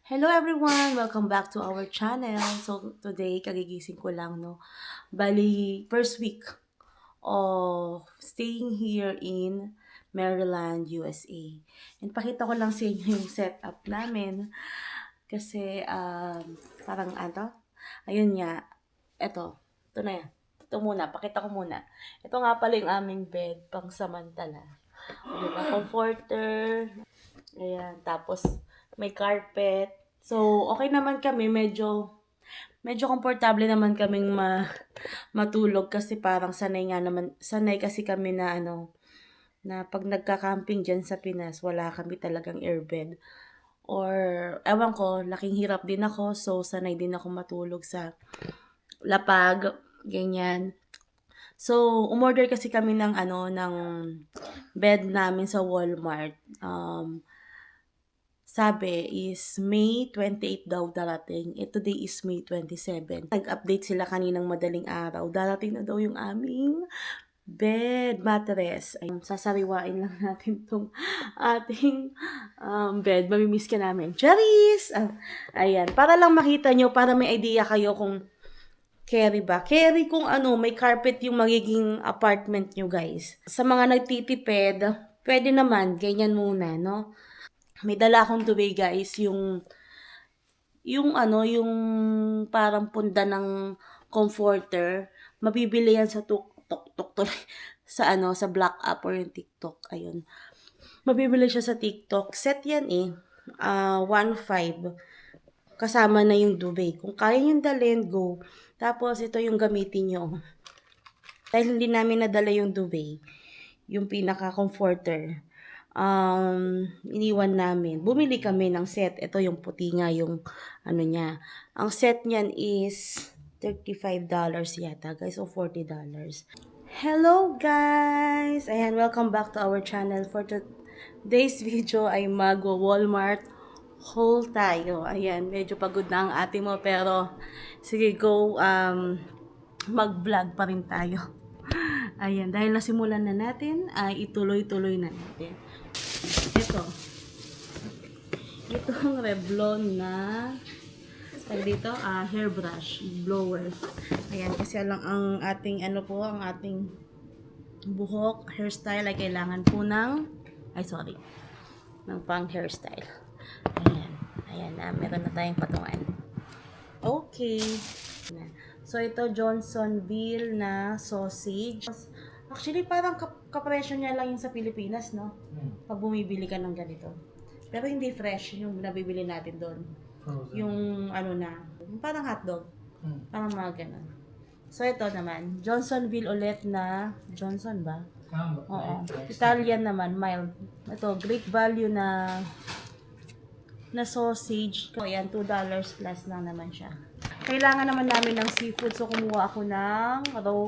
Hello everyone! Welcome back to our channel. So today, kagigising ko lang, no? Bali, first week of staying here in Maryland, USA. And pakita ko lang sa inyo yung setup namin. Kasi, parang ayun nga, ito na yan. Ito muna, pakita ko muna. Ito nga pala yung aming bed, pang samantala. O, diba? Comforter, ayan, tapos may carpet. So, okay naman kami, medyo komportable naman kaming matulog kasi parang sanay kasi kami na na pag nagka-camping diyan sa Pinas, wala kami talagang airbed. Or ewan ko, laking hirap din ako, so sanay din ako matulog sa lapag, ganyan. So, umorder kasi kami ng bed namin sa Walmart. Sabi is May 28 daw darating. Today is May 27. Nag-update sila kaninang madaling araw. Darating na daw yung aming bed mattress. Ay, sasariwain lang natin tong ating bed. Mamimiss ka namin. Charis! Ayan. Para lang makita nyo, para may idea kayo kung carry ba? Carry kung may carpet yung magiging apartment nyo, guys. Sa mga nagtitipid, pwede naman, ganyan muna, no? May dala akong tubig, guys, yung parang punda ng comforter. Mabibili yan sa tuk sa Black App or yung TikTok. Ayun. Mabibili siya sa TikTok. Set yan 1.5. Kasama na yung duvet. Kung kaya yung dalhin, go. Tapos, ito yung gamitin nyo. Dahil hindi namin nadala yung duvet, yung pinaka-comforter, iniwan namin. Bumili kami ng set. Ito yung puti nga yung niya. Ang set niyan is $35 yata, guys, o $40. Hello, guys! Ayan, welcome back to our channel. For today's video ay mag-Walmart haul tayo. Ayan, medyo pagod na ang ate mo, pero sige, go, mag-vlog pa rin tayo. Ayan, dahil nasimulan na natin, ay ituloy-tuloy na natin. Itong Revlon na dito, hairbrush blower. Ayan, kasi lang ang ating ang ating buhok, hairstyle ay kailangan po ng pang hairstyle. Ayan na, meron na tayong patungan. Okay. So, ito Johnsonville na sausage. Actually, parang kapresyo niya lang yung sa Pilipinas, no? Pag bumibili ka ng ganito. Pero hindi fresh yung nabibili natin doon. Yung parang hotdog. Parang mga ganun. So, ito naman, Johnsonville ulit na, Johnson ba? Oo. Italian naman, mild. Ito, great value na sausage. Ayan, $2 plus lang naman siya. Kailangan naman namin ng seafood, so kumuha ako ng raw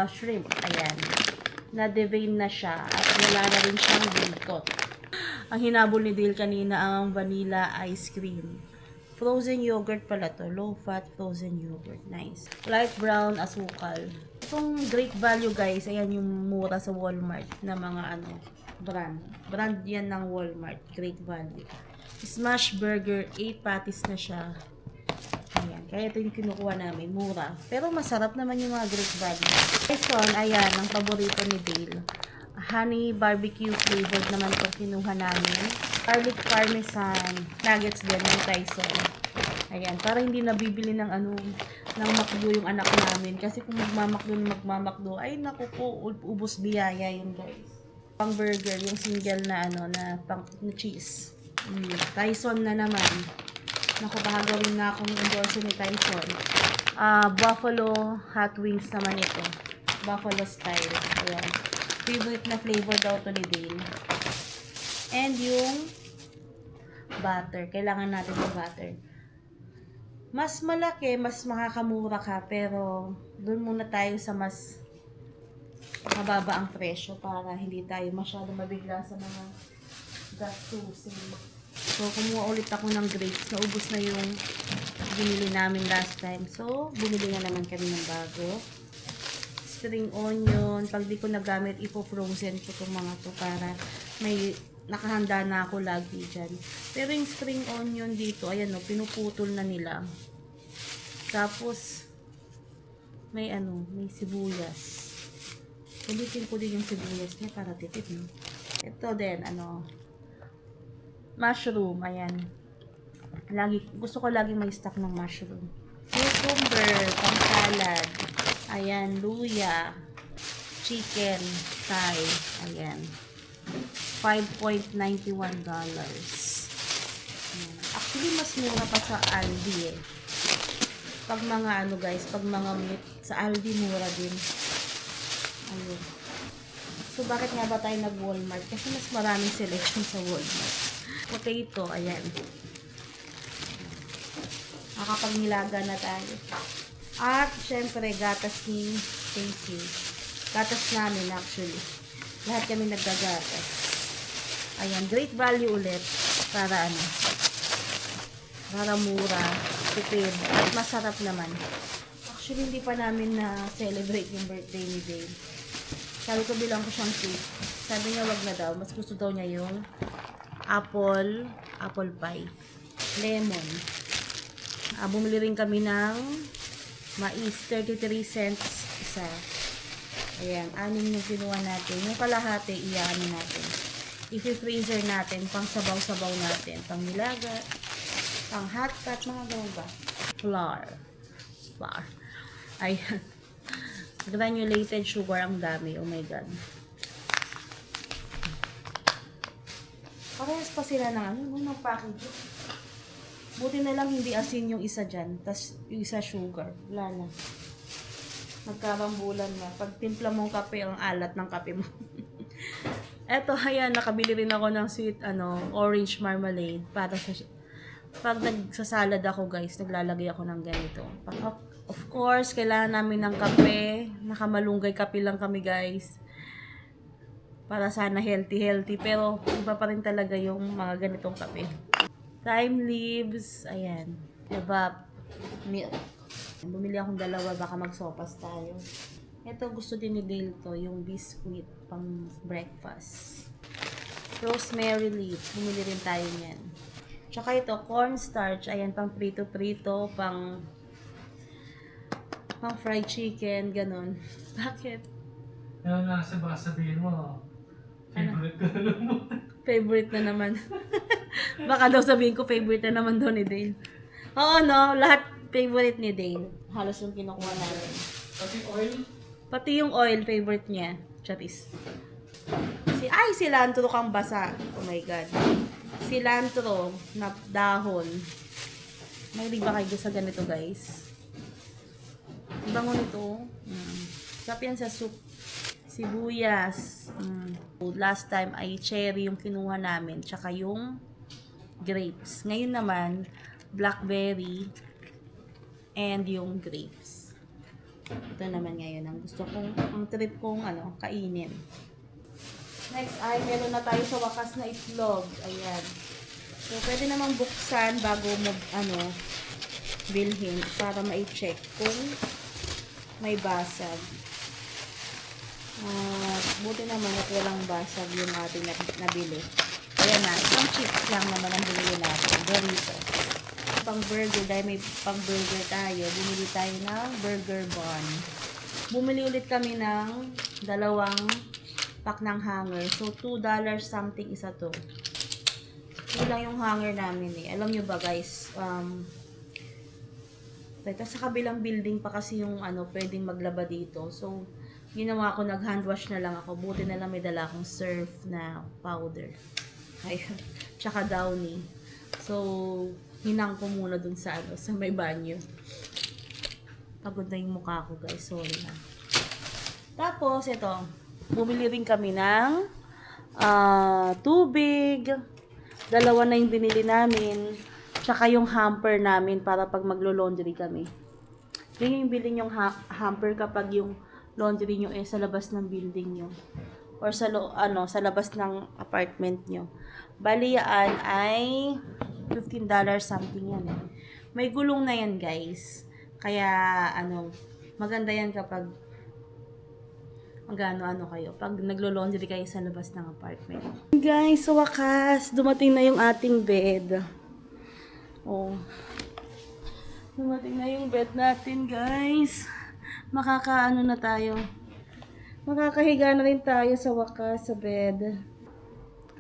shrimp. Ayan. Na-devein na siya at wala na rin siyang buntot. Ang hinabol ni Dale kanina ang vanilla ice cream. Frozen yogurt pala to. Low-fat frozen yogurt. Nice. Light brown asukal. Itong great value, guys. Ayan yung mura sa Walmart na mga brand. Brand yan ng Walmart. Great value. Smash burger. 8 patties na siya. Ayan. Kaya ito yung kinukuha namin. Mura. Pero masarap naman yung mga great value. Tyson, ayan. Ang paborito ni Dale. Honey barbecue flavored naman ito kinuha namin. Garlic parmesan. Nuggets din ng Tyson. Ayan. Para hindi nabibili ng McDo yung anak namin. Kasi kung magmamakdo, ay naku po, ubos biyaya yun, guys. Pang burger, yung single na na cheese. Tyson na naman. Naku, bahagawin na akong endorse ni Tyson. Buffalo hot wings naman ito. Buffalo style. Ayan. Favorite na flavor daw to ni Dale. And yung butter. Kailangan natin yung butter. Mas malaki, mas makakamura ka. Pero, doon muna tayo sa mas mababa ang presyo para hindi tayo masyado mabigla sa mga gastusin. So, kumuha ulit ako ng grapes. Naubos na yung binili namin last time. So, bumili na naman kami ng bago. Spring onion. Pag di ko nagamit, ipo-frozen ko itong mga to para may nakahanda na ako lagi dyan. Pero yung spring onion dito, ayan o, pinuputol na nila. Tapos, may may sibuyas. Ulitin ko din yung sibuyas niya para tipid, no? Ito din, mushroom, ayan. Gusto ko lagi may stock ng mushroom. Cucumber, pang salad. Ayan, luya. Chicken thigh. Ayan. $5.91. Actually, mas mura pa sa Aldi eh. Pag mga guys, pag mga meat, sa Aldi mura din. Ayun. So, bakit nga ba tayo nag-Walmart? Kasi mas maraming selection sa Walmart. Potato, ayan. Nakapagnilaga na tayo. At, syempre, gatas ni Stacy. Gatas namin, actually. Lahat kami naggagatas. Ayan, great value ulit. Para para mura, tipid, at masarap naman. Actually, hindi pa namin na-celebrate yung birthday ni Dave. Sabi ko, bilang ko siyang cake. Sabi niya, wag na daw. Mas gusto daw niya yung apple pie. Lemon. Bumili rin kami ng mais, 33 cents isa. Ayan, 6 yung kinuha natin. Yung kalahati, iyaano natin. I-freezer natin, pang sabaw-sabaw natin. Pang nilaga, pang hotpot, mga ganun ba? Flour. Ayan. Granulated sugar, ang dami. Oh my God. Parehas pa sila ng ng package. Buti na lang hindi asin yung isa dyan. Tas yung isa sugar. Wala na. Nagkarambulan na. Pag timpla mong kape, ang alat ng kape mo. Eto, ayan, nakabili rin ako ng sweet, orange marmalade. Para sa, pag nagsasalad ako, guys, naglalagay ako ng ganito. Of course, kailangan namin ng kape. Nakamalunggay kape lang kami, guys. Para sana healthy. Pero, iba pa rin talaga yung mga ganitong kape. Thyme leaves, ayan. Diba, milk. Bumili akong 2, baka magsopas tayo. Ito, gusto din ni Dale to, yung biscuit pang breakfast. Rosemary leaf, bumili rin tayo niyan. Tsaka ito, cornstarch, ayan, pang prito-prito, pang fried chicken, ganun. Bakit? Kaya nga kasi baka sabihin mo, favorite ko na naman. Favorite na naman. Baka daw sabihin ko, favorite na naman daw ni Dale. Oo, no? Lahat favorite ni Dale. Halos yung kinukuha natin. Pati oil? Pati yung oil, favorite niya. Charis. Cilantro kang basa. Oh my God. Cilantro na dahon. May ba kayo sa ganito, guys? Bango nito. Sarap yan sa soup. Sibuyas. Last time ay cherry yung kinuha namin. Tsaka yung grapes. Ngayon naman, blackberry and yung grapes. Ito naman ngayon ang gusto kong, ang trip kong kainin. Next ay meron na tayo sa wakas na itlog. Ayan. So, pwede namang buksan bago mo, bilhin para ma-check kung may basag. Buti naman at walang basag yung ating nabili. Ayan na, isang chips lang naman ang binili natin. Doritos. Pang burger, dahil may pang burger tayo, bumili tayo ng burger bun. Bumili ulit kami ng 2 pack ng hanger. So, $2 something isa to. Ito lang yung hanger namin eh. Alam nyo ba guys, sa kabilang building pa kasi yung pwedeng maglaba dito. So, ginawa ko, nag-hand wash na lang ako. Buti na lang may dala akong surf na powder. Ayun. Tsaka Downy. So, hinang ko muna dun sa may banyo. Pagod na yung mukha ko, guys. Sorry na. Tapos, ito. Bumili rin kami ng tubig. 2 na yung binili namin. Tsaka yung hamper namin para pag maglo-laundry kami. Yun yung bilhin yung hamper kapag yung laundry nyo sa labas ng building nyo. Or sa labas ng apartment nyo. Bali yan ay $15 something yan. May gulong na yan, guys. Kaya maganda yan kapag magano-ano kayo pag naglo-laundry kayo sa labas ng apartment. Guys, sa wakas, dumating na yung ating bed. Oh. Dumating na yung bed natin, guys. Makakaano na tayo. Makakahiga na rin tayo sa wakas sa bed.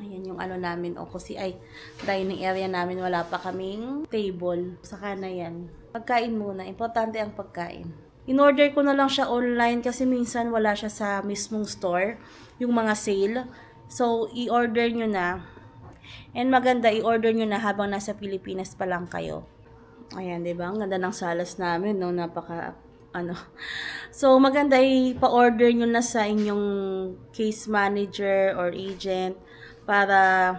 Ayan yung ano namin. O kasi ay dining area namin. Wala pa kaming table. Saka na yan. Pagkain muna. Importante ang pagkain. In-order ko na lang siya online kasi minsan wala siya sa mismong store. Yung mga sale. So, i-order nyo na. And maganda, i-order nyo na habang nasa Pilipinas pa lang kayo. Ayan, diba? Ang ganda ng salas namin, no? So, maganda i-pa-order nyo na sa inyong case manager or agent para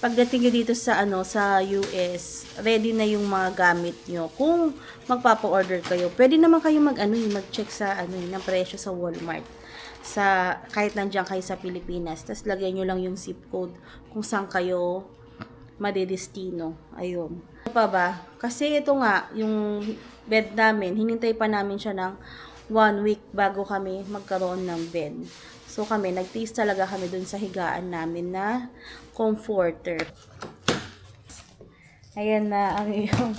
pagdating nyo dito sa sa US, ready na yung mga gamit nyo. Kung magpapa-order kayo, pwede naman kayo mag-check sa ng presyo sa Walmart. Kahit nandiyan kayo sa Pilipinas, tapos lagyan nyo lang yung zip code kung saan kayo madedestino. Ayun. Ano pa ba? Kasi ito nga, yung bed namin, hinintay pa namin siya ng 1 week bago kami magkaroon ng bed. So kami, nag-taste talaga kami dun sa higaan namin na comforter. Ayan na ang iyong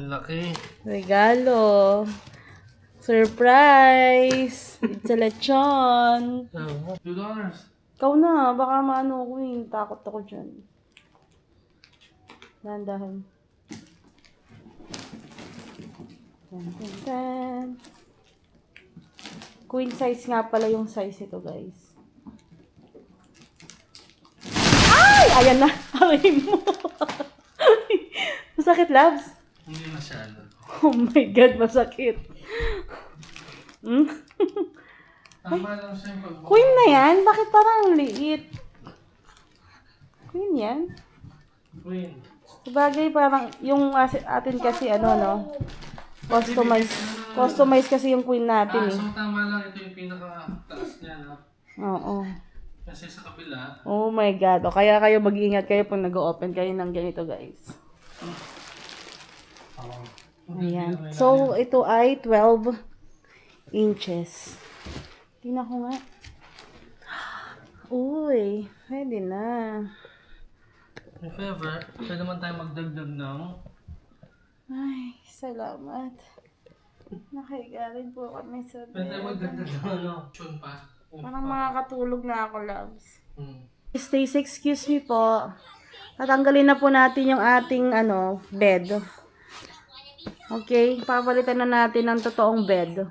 Laki. regalo. Surprise! It's a lechon. $2. Ikaw na, baka maano ko eh. Takot ako dyan. Dahan-dahan. Dahan-dahan. Queen size nga pala yung size ito, guys. Ay! Ayan na. Aray mo. Masakit, Labs? Hindi masyado. Oh my God, masakit. Tama lang siya yung pagbuka. Queen na yan? Bakit parang liit? Queen yan? Queen. Sabagay parang yung atin kasi customize kasi yung queen natin eh. So tama lang, ito yung pinaka-taas niya, no? Oo. Kasi sa kabila, Oh my God. O kaya kayo mag-iingat kayo pag nag-open kayo ng ganito, guys. Ayan. So, ito ay 12 inches. Tingnan ko nga. Uy, pwede na. if ever, pwede naman tayo magdagdag ng Ay, salamat. Nakahiga rin po kami sa pwede tayo bed. magdagdag ng tune pa. Parang makakatulog na ako, loves. Hmm. Stacy, excuse me po. Tatanggalin na po natin yung ating bed. Okay, papalitan na natin ng totoong bed.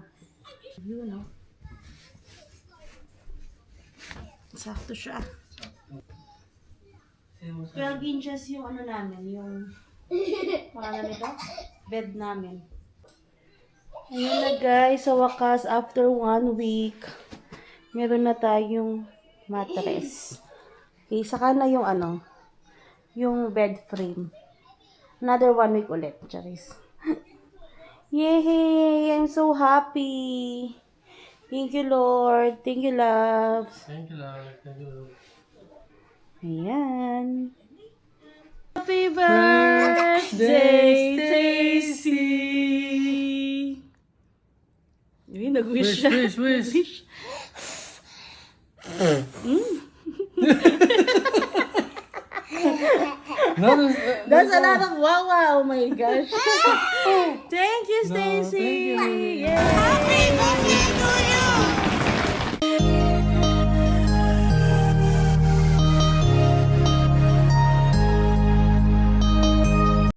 Yun, no? Sakto siya. 12 inches yung namin, yung pangalan nito, bed namin. Ayun na guys, sa wakas, after 1 week, meron na tayong mattress. Okay, saka na yung yung bed frame. Another 1 week ulit, Charis. Yay! I'm so happy! Thank you, Lord. Thank you, loves. Thank you, Lord. Thank you, Lord. Ayan. Happy birthday, Stacy! Uy, nag-wish siya. Wish. That's a lot of wow, oh my gosh. Thank you, Stacy! thank you. Yay! Happy birthday